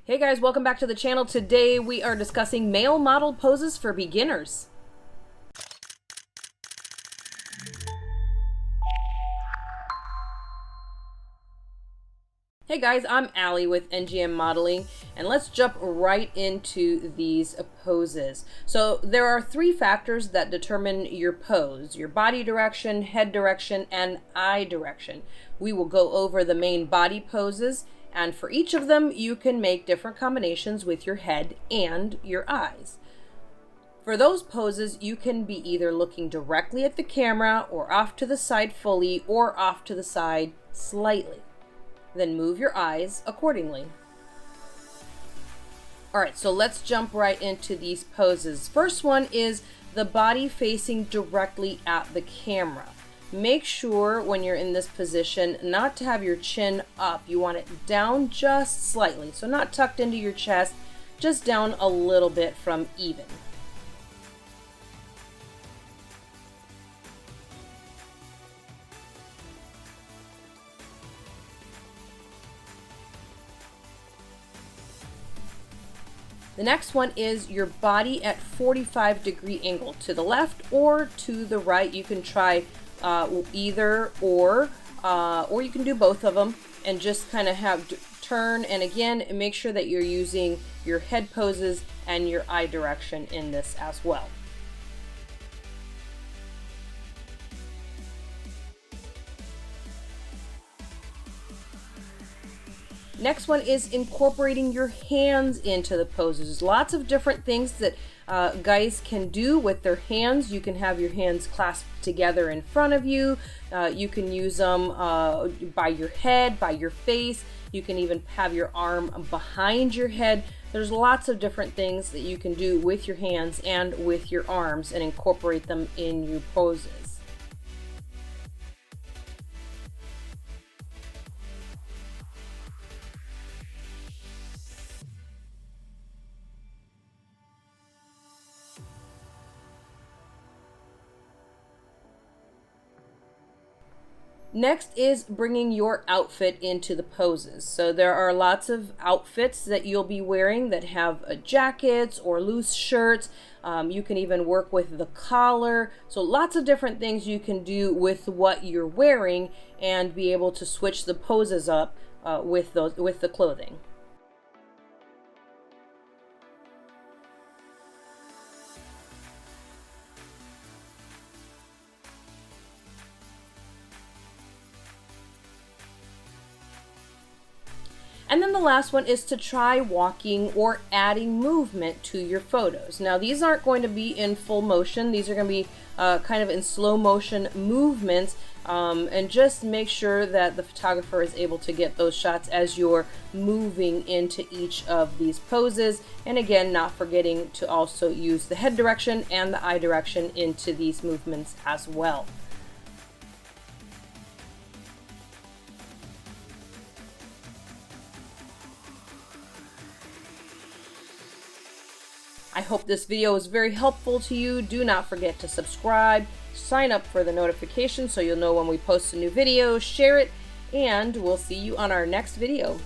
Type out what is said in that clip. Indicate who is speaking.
Speaker 1: Hey guys, welcome back to the channel. Today we are discussing male model poses for beginners. Hey guys, I'm Allie with NGM Modeling, and let's jump right into these poses. So there are three factors that determine your pose: your body direction, head direction, and eye direction. We will go over the main body poses, and for each of them you can make different combinations with your head and your eyes. For those poses, you can be either looking directly at the camera, or off to the side fully, or off to the side slightly. Then move your eyes accordingly. Alright, so let's jump right into these poses. First one is the body facing directly at the camera. Make sure when you're in this position not to have your chin up. You want it down just slightly. So not tucked into your chest, just down a little bit from even. The next one is your body at 45-degree angle to the left or to the right. You can try either or you can do both of them and just kind of have turn, and again make sure that you're using your head poses and your eye direction in this as well. Next one is incorporating your hands into the poses. There's lots of different things that guys can do with their hands. You can have your hands clasped together in front of you. You can use them by your head, by your face. You can even have your arm behind your head. There's lots of different things that you can do with your hands and with your arms and incorporate them in your poses. Next is bringing your outfit into the poses. So there are lots of outfits that you'll be wearing that have jackets or loose shirts. You can even work with the collar. So lots of different things you can do with what you're wearing and be able to switch the poses up with the clothing. And then the last one is to try walking or adding movement to your photos. Now these aren't going to be in full motion. These are going to be kind of in slow motion movements, and just make sure that the photographer is able to get those shots as you're moving into each of these poses. And again, not forgetting to also use the head direction and the eye direction into these movements as well. I hope this video was very helpful to you. Do not forget to subscribe, sign up for the notifications so you'll know when we post a new video, share it, and we'll see you on our next video.